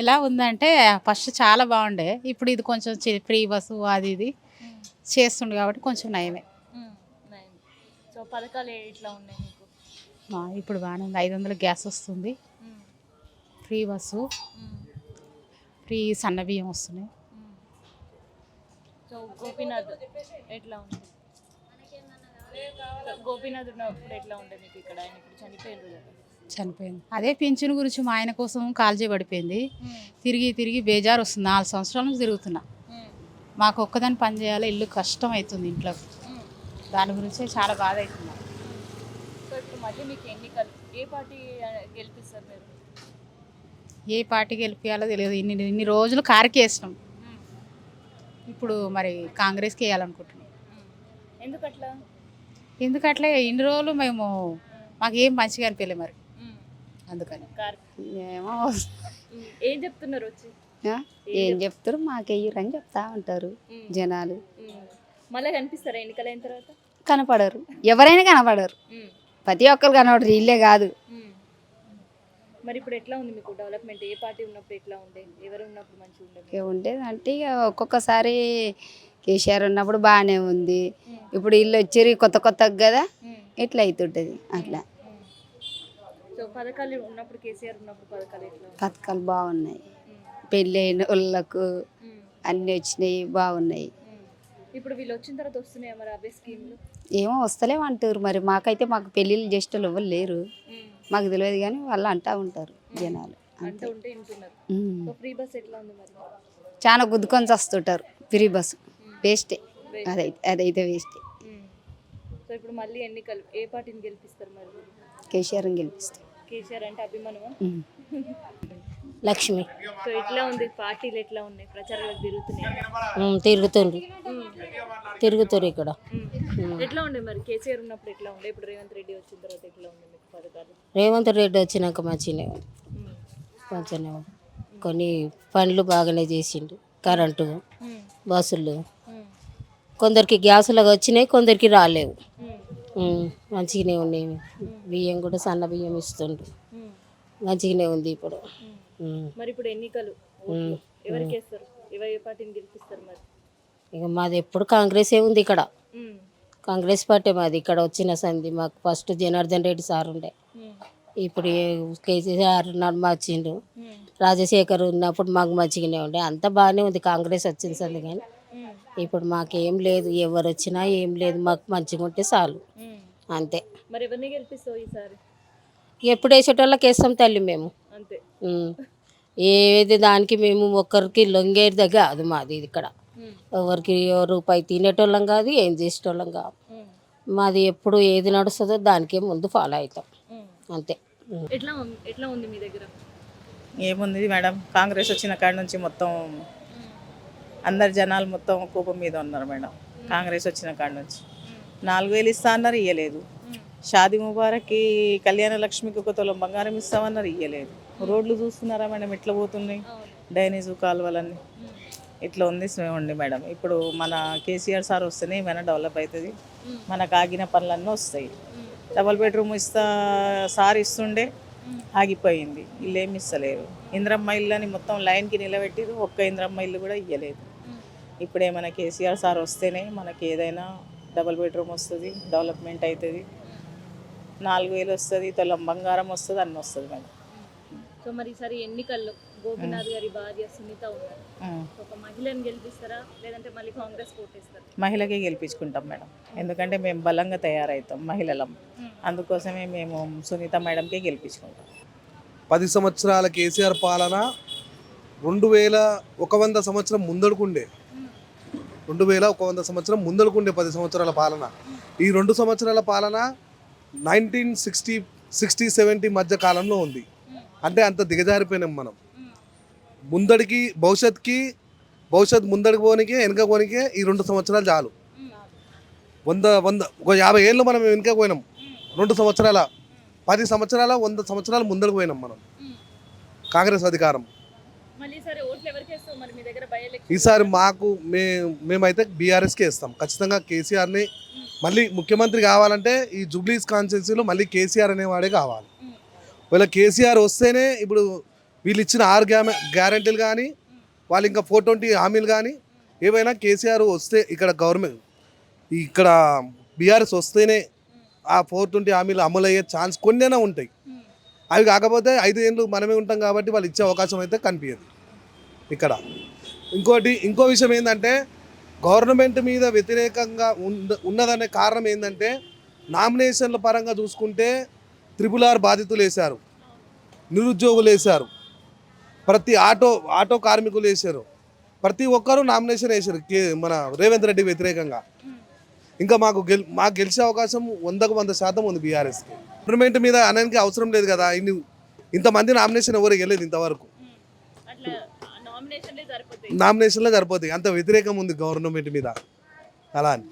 ఎలా ఉందంటే ఫస్ట్ చాలా బాగుండే. ఇప్పుడు ఇది కొంచెం ఫ్రీ బస్సు అది ఇది ఉమ్, చేస్తుండు కాబట్టి కొంచెం నయమే. నయం. సో పథకాలు ఎట్లా ఉన్నాయి మీకు? ఇప్పుడు బాగానే ఉంది. 500 గ్యాస్ వస్తుంది, ఉమ్, ఫ్రీ బస్సు, ఉమ్, ఫ్రీ సన్న బియ్యం వస్తున్నాయి. ఉమ్. సో గోపీనాథ్ ఎట్లా ఉంది? సో గోపీనాథ్ ఉన్నప్పుడు ఎట్లా ఉండే మీకు ఇక్కడ? ఆయన ఇప్పుడు చనిపోయారు కదా. చనిపోయింది. అదే పింఛన్ గురించి మా ఆయన కోసం కాల్చే పడిపోయింది. ఉమ్, తిరిగి తిరిగి బేజారు వస్తుంది. 4 సంవత్సరాల నుంచి తిరుగుతున్నా. ఉమ్, మాకు ఒక్కదాన్ని పని చేయాలి, ఇల్లు కష్టం అవుతుంది ఇంట్లో. ఉమ్. దాని గురించే చాలా బాధ అవుతుంది. సో ఇప్పుడు మళ్ళీ మీకు ఎన్నికలు ఏ పార్టీ గెలిపిస్తారు మీరు? ఏ పార్టీ గెలిపించాలో తెలియదు. ఇన్ని రోజులు కారుకి వేసినాం. ఉమ్, ఇప్పుడు మరి కాంగ్రెస్కి వేయాలనుకుంటున్నాం. ఉమ్. ఎందుకట్లా? ఎందుకట్లే ఇన్ని రోజులు మాకేం మంచిగా అనిపించలే మరి, ఉమ్, అందుకని. కార్ ఏమో ఏం చెప్తున్నారు వచ్చి? ఏం చెప్తారు, మాకెయ్యరని చెప్తా ఉంటారు ఉమ్, జనాలు. ఉమ్. మళ్ళీ కనిపిస్తారా ఎన్నికలైన తర్వాత? కనపడరు, ఎవరైనా కనపడరు. ఉమ్, ప్రతి ఒక్కరు కనపడరు, ఇల్లే కాదు. ఉమ్. మరి ఇప్పుడు ఎట్లా ఉంది మీకు డెవలప్మెంట్? ఏ పార్టీ ఉన్నప్పుడు ఎట్లా ఉండే, ఎవరు ఉన్నప్పుడు మంచిగా ఉండే? ఇక ఉండేది అంటే ఇక ఒక్కొక్కసారి కేసీఆర్ ఉన్నప్పుడు బాగానే ఉంది. ఇప్పుడు ఇల్లు వచ్చి కొత్త కొత్తగా కదా, ఎట్లా అవుతుంటుంది అట్లా. సో పథకాలు ఉన్నప్పుడు కేసీఆర్ ఉన్నప్పుడు పథకాలు ఎట్లా ఉన్నాయి? పథకాలు బాగున్నాయి, పెళ్ళి అయిన వాళ్ళకు ఉమ్, అన్నీ వచ్చినాయి, బాగున్నాయి. ఉమ్. ఇప్పుడు వీళ్ళు వచ్చిన తర్వాత వస్తున్నాయి మరి అవే స్కీమ్లు? ఏమో వస్తలేమంటారు మరి. మాకు పెళ్ళిళ్ళు చేసిన వాళ్ళు ఎవరు లేరు, మాకు తెలియదు కానీ వాళ్ళు అంటూ ఉంటారు జనాలు. అంటూ ఉంటే వింటున్నారు. ఉమ్. సో ఫ్రీ బస్ ఎట్లా ఉంది మరి? చాలా గుద్దుకొని వస్తుంటారు. ఫ్రీ బస్సు వేస్టే, అదైతే వేస్టే. ఉమ్. సో ఇప్పుడు మళ్ళీ ఎన్నికలు ఏ పార్టీని గెలిపిస్తారు మరి మీరు? కేసీఆర్ని గెలిపిస్తాం. కేసీఆర్ అంటే అభిమానమా? లక్ష్మి సో ఎట్లా ఉంది, పార్టీలు ఎట్లా ఉన్నాయి, ప్రచారాలకు తిరుగుతున్నాయి? తిరుగుతారు ఇక్కడ. ఎట్లా ఉండే మరి కేసీఆర్ ఉన్నప్పుడు ఎట్లా ఉండే, ఇప్పుడు రేవంత్ రెడ్డి వచ్చిన తర్వాత ఎట్లా ఉంది మీకు పథకాలు? రేవంత్ రెడ్డి వచ్చినాక మంచిగానే ఉంది. ఉమ్, మంచిగానే ఉంది. కొన్ని పనులు బాగానే చేసిండు. కరెంటు, ఉమ్, బస్సులు, ఉమ్, కొందరికి గ్యాసులకు వచ్చినాయి, కొందరికి రాలేవు. ఉమ్, మంచిగానే ఉన్నాయి. బియ్యం కూడా సన్న బియ్యం ఇస్తుండ్రు. ఉమ్, మంచిగానే ఉంది ఇప్పుడు. మరి ఇప్పుడు ఎన్నికలు ఓట్లు ఎవరికి వేస్తారు? ఏ పార్టీని గెలిపిస్తారు మరి? ఇక మాది ఎప్పుడు కాంగ్రెసే ఉంది ఇక్కడ. ఉమ్, కాంగ్రెస్ పార్టీ మాది. ఇక్కడ వచ్చిన సంది మాకు ఫస్ట్ జనార్దన్ రెడ్డి సార్ ఉండే, ఉమ్, ఇప్పుడు కేసీఆర్ నడుమ వచ్చిండు. ఉమ్, రాజశేఖర్ ఉన్నప్పుడు మాకు మంచిగానే ఉండే, అంతా బాగానే ఉంది. కాంగ్రెస్ వచ్చిన సంది కానీ ఉమ్, ఇప్పుడు మాకేం లేదు. ఎవరు వచ్చినా ఏం లేదు, మాకు మంచిగా ఉంటే చాలు, ఉమ్. అంతే. మరి ఎవరిని గెలిపిస్తావు ఈసారి? ఎప్పుడు వేసేటోళ్ళకి వేస్తాం తల్లి మేము. అంతే. ఉమ్. ఏది దానికి మేము ఒక్కరికి లొంగేది దగ్గర అది మాది ఇక్కడ. ఉమ్, ఎవరికి రూపాయి తినేటోళ్ళం కాదు, ఏం చేసేటోళ్ళం కాదు. ఉమ్, మాది ఎప్పుడు ఏది నడుస్తుందో దానికే ముందు ఫాలో అవుతాం, ఉమ్. అంతే. ఎట్లా ఉంది మీ దగ్గర? ఏముంది మేడం, కాంగ్రెస్ వచ్చిన కాడ నుంచి మొత్తం అందరు జనాలు మొత్తం కోపం మీద ఉన్నారు మేడం. కాంగ్రెస్ వచ్చిన కాడ నుంచి 4000 ఇస్తా అన్నారు, ఇయ్యలేదు. షాదీ ముబారక్కి కళ్యాణ లక్ష్మికి 1 తులం బంగారం ఇస్తామన్నారు, ఇయ్యలేదు. రోడ్లు చూస్తున్నారా మేడం ఎట్లా పోతున్నాయి, డ్రైనేజు కాలువలన్నీ ఇట్లా ఉంది చూడండి మేడం. ఇప్పుడు మన కేసీఆర్ సార్ వస్తేనే ఏమైనా డెవలప్ అవుతుంది, మనకు ఆగిన పనులన్నీ వస్తాయి. డబల్ బెడ్రూమ్ సార్ ఇస్తుండే, ఆగిపోయింది. ఇల్లు ఏమి ఇస్తలేరు. ఇంద్రమ్మ ఇల్లు అని మొత్తం లైన్కి నిలబెట్టిరు, ఒక్క ఇంద్రమ్మ ఇల్లు కూడా ఇవ్వలేదు. ఇప్పుడే మన కేసీఆర్ సార్ వస్తేనే మనకి ఏదైనా డబల్ బెడ్రూమ్ వస్తుంది, డెవలప్మెంట్ అవుతుంది, 4000 వస్తుంది, తులం బంగారం వస్తుంది, అన్నీ వస్తుంది మేడం. సో మరి ఈసారి ఎన్నికల్లో గోపీనాథ్ గారి భార్య సునీత ఉన్నారు, ఒక మహిళను గెలిపిస్తారా లేదంటే మళ్ళీ కాంగ్రెస్ కోటేస్తారా? మహిళకే గెలిపించుకుంటాం మేడం, ఎందుకంటే మేము బలంగా తయారవుతాం మహిళలం. అందుకోసమే మేము సునీత మేడంకే గెలిపించుకుంటాం. 10 సంవత్సరాల కేసీఆర్ పాలన 2100 సంవత్సరం ముందడుకుండే, 2100 సంవత్సరం ముందడుకుండే 10 సంవత్సరాల పాలన. ఈ 2 సంవత్సరాల పాలన 1960-70 మధ్య కాలంలో ఉంది. అంటే అంత దిగజారిపోయినాం మనం. ముందడికి భవిష్యత్ ముందడికి పోనికే వెనక పోనికే ఈ 2 సంవత్సరాలు చాలు. 50 ఏళ్ళు మనం వెనక పోయినాం. 2 సంవత్సరాల 10 సంవత్సరాల 100 సంవత్సరాలు ముందడికి పోయినాం మనం. కాంగ్రెస్ అధికారం ఈసారి మేమైతే బీఆర్ఎస్కే ఇస్తాం ఖచ్చితంగా. కేసీఆర్ని మళ్ళీ ముఖ్యమంత్రి కావాలంటే ఈ జూబ్లీస్ కాన్స్టిట్యున్సీలో మళ్ళీ కేసీఆర్ అనేవాడే కావాలి. వీళ్ళ కేసీఆర్ వస్తేనే ఇప్పుడు వీళ్ళు ఇచ్చిన 6 గ్యారంటీలు కానీ వాళ్ళు ఇంకా 420 హామీలు కానీ ఏవైనా కేసీఆర్ వస్తే ఇక్కడ గవర్నమెంట్ ఇక్కడ బీఆర్ఎస్ వస్తేనే ఆ 420 హామీలు అమలు అయ్యే ఛాన్స్ కొన్నైనా ఉంటాయి. అవి కాకపోతే 5 ఏళ్ళు మనమే ఉంటాం కాబట్టి వాళ్ళు ఇచ్చే అవకాశం అయితే కనిపించదు ఇక్కడ. ఇంకో విషయం ఏంటంటే గవర్నమెంట్ మీద వ్యతిరేకంగా ఉన్నదనే కారణం ఏంటంటే నామినేషన్ల పరంగా చూసుకుంటే RRR బాధితులు వేశారు, నిరుద్యోగులు వేశారు, ప్రతి ఆటో కార్మికులు వేశారు, ప్రతి ఒక్కరూ నామినేషన్ వేశారు మన రేవంత్ రెడ్డి వ్యతిరేకంగా. ఇంకా మాకు గెలిచే అవకాశం 100కు 100% ఉంది బీఆర్ఎస్కి. గవర్నమెంట్ మీద అనడానికి అవసరం లేదు కదా, ఇంతమంది నామినేషన్ ఎవరు వెళ్ళలేదు ఇంతవరకు. అట్లా నామినేషన్లే సరిపోతాయి. నామినేషన్లో సరిపోతాయి, అంత వ్యతిరేకం ఉంది గవర్నమెంట్ మీద అలా అని.